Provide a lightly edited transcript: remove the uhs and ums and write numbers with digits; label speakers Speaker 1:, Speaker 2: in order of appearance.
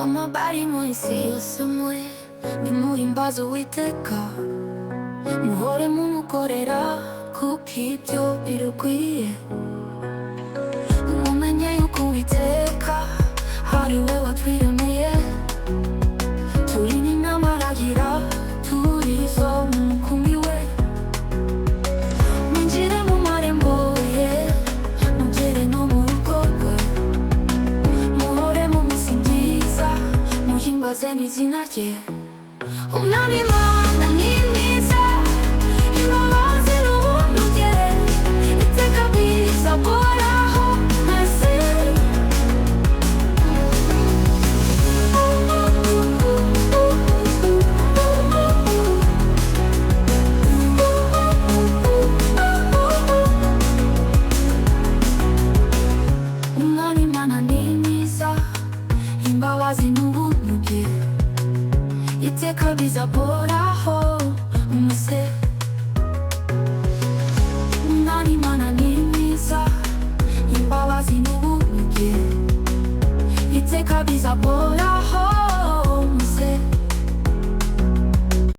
Speaker 1: w'amabari mu isi yose mwe nimuhimbaze Uwiteka, muhore mumukorera kuko ibyo birukwiye. Mumenye yuko Uwiteka ari we watwiremeye, turi n'intamaragira turi zo mu mukumbi we. Mwinjire mu marembo ye, mugere no mu rugo rwe, muhore mumusingiza, muhimbaze n'izina rye. Umwami Imana ni mwiza, imbabazi n'ubuntu bye iteka bizahoraho mwese. Umwami Imana ni mwiza, imbabazi n'ubuntu bye iteka bizahoraho mwese. Umwami Imana ni mwiza, imbabazi n'ubuntu bye iteka bizahoraho